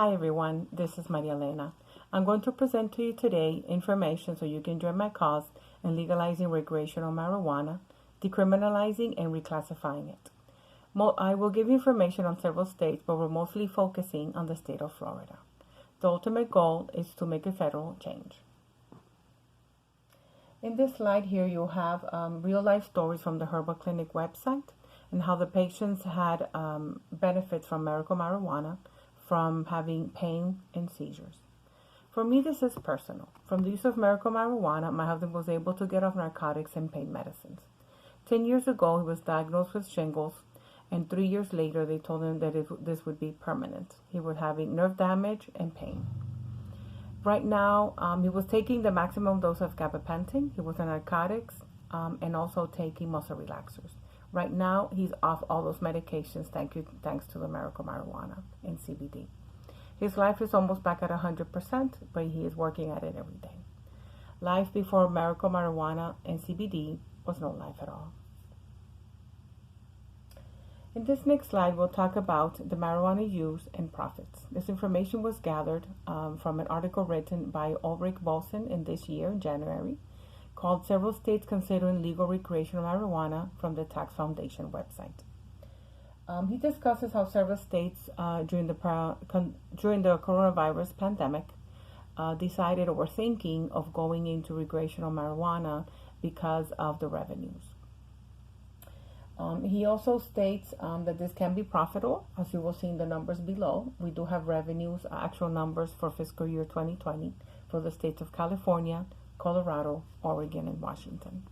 Hi everyone, this is Maria-Elena. I'm going to present to you today information so you can join my cause in legalizing recreational marijuana, decriminalizing and reclassifying it. I will give you information on several states, but we're mostly focusing on the state of Florida. The ultimate goal is to make a federal change. In this slide here, you'll have real-life stories from the Herbal Clinic website and how the patients had benefits from medical marijuana, from having pain and seizures. For me, this is personal. From the use of medical marijuana, my husband was able to get off narcotics and pain medicines. 10 years ago, he was diagnosed with shingles, and 3 years later, they told him that this would be permanent. He was having nerve damage and pain. Right now, he was taking the maximum dose of gabapentin. He was on narcotics and also taking muscle relaxers. Right now, he's off all those medications thanks to the medical marijuana and CBD. His life is almost back at 100%, but he is working at it every day. Life before medical marijuana and CBD was no life at all. In this next slide, we'll talk about the marijuana use and profits. This information was gathered from an article written by Ulrich Bolson in this year, in January, called Several States Considering Legal Recreational Marijuana from the Tax Foundation website. He discusses how several states during the coronavirus pandemic decided or were thinking of going into recreational marijuana because of the revenues. He also states that this can be profitable, as you will see in the numbers below. We do have revenues, actual numbers for fiscal year 2020 for the states of California, Colorado, Oregon, and Washington.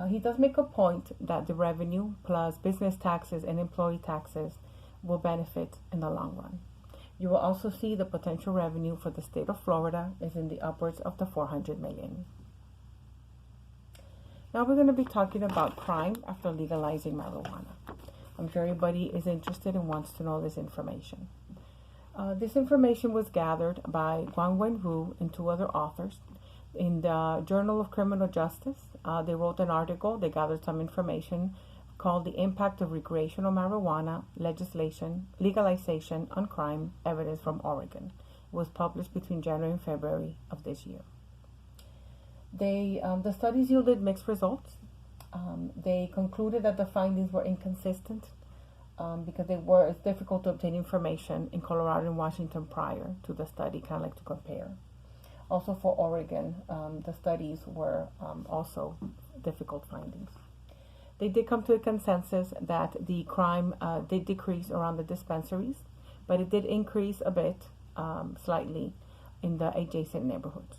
He does make a point that the revenue plus business taxes and employee taxes will benefit in the long run. You will also see the potential revenue for the state of Florida is in the upwards of the $400 million. Now we're going to be talking about crime after legalizing marijuana. I'm sure everybody is interested and wants to know this information. This information was gathered by Guan Wenwu and two other authors in the Journal of Criminal Justice. They wrote an article, they gathered some information called The Impact of Recreational Marijuana Legalization on Crime, Evidence from Oregon. It was published between January and February of this year. The studies yielded mixed results. They concluded that the findings were inconsistent because it's difficult to obtain information in Colorado and Washington prior to the study, kind of like to compare. Also for Oregon, the studies were also difficult findings. They did come to a consensus that the crime did decrease around the dispensaries, but it did increase a bit, slightly, in the adjacent neighborhoods.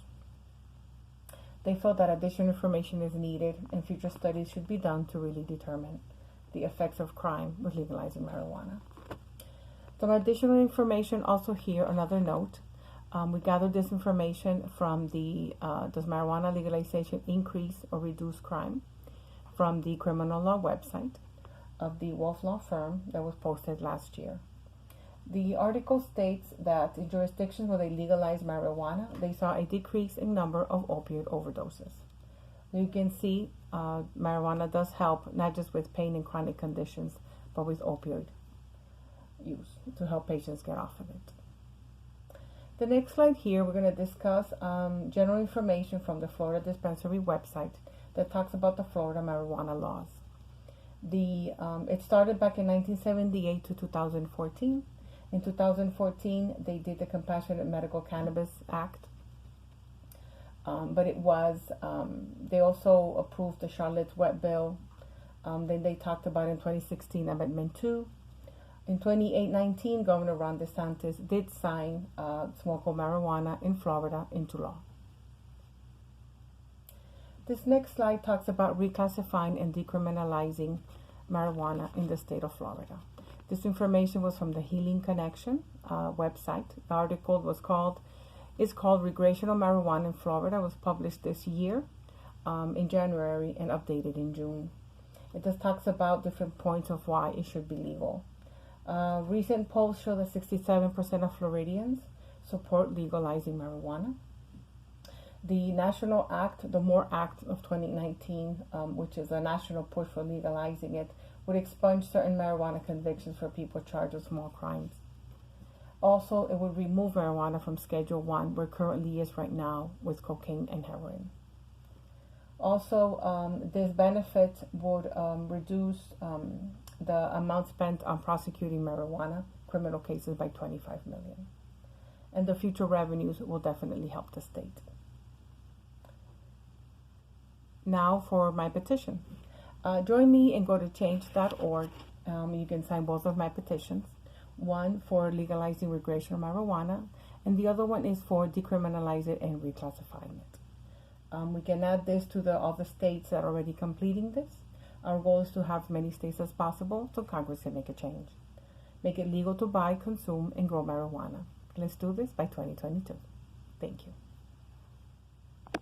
They felt that additional information is needed and future studies should be done to really determine the effects of crime with legalizing marijuana. Some additional information also here, another note. We gathered this information from the Does Marijuana Legalization Increase or Reduce Crime? From the criminal law website of the Wolf Law Firm that was posted last year. The article states that in jurisdictions where they legalized marijuana, they saw a decrease in number of opioid overdoses. You can see marijuana does help not just with pain and chronic conditions, but with opioid use to help patients get off of it. The next slide here, we're going to discuss general information from the Florida Dispensary website that talks about the Florida marijuana laws. It started back in 1978 to 2014. In 2014, they did the Compassionate Medical Cannabis Act, but they also approved the Charlotte's Web Bill. Then they talked about in 2016 Amendment 2. In 2019, Governor Ron DeSantis did sign smokable marijuana in Florida into law. This next slide talks about reclassifying and decriminalizing marijuana in the state of Florida. This information was from the Healing Connection website. The article is called Recreational Marijuana in Florida. It was published this year in January and updated in June. It just talks about different points of why it should be legal. Recent polls show that 67% of Floridians support legalizing marijuana. The National Act, the MORE Act of 2019, which is a national push for legalizing it, would expunge certain marijuana convictions for people charged with small crimes. Also, it would remove marijuana from Schedule 1, where it currently is right now with cocaine and heroin. Also, this benefit would reduce the amount spent on prosecuting marijuana criminal cases by 25 million. And the future revenues will definitely help the state. Now for my petition. Join me and go to change.org. You can sign both of my petitions. One for legalizing recreational marijuana, and the other one is for decriminalize it and reclassifying it. We can add this to all the states that are already completing this. Our goal is to have as many states as possible so Congress can make a change. Make it legal to buy, consume, and grow marijuana. Let's do this by 2022. Thank you.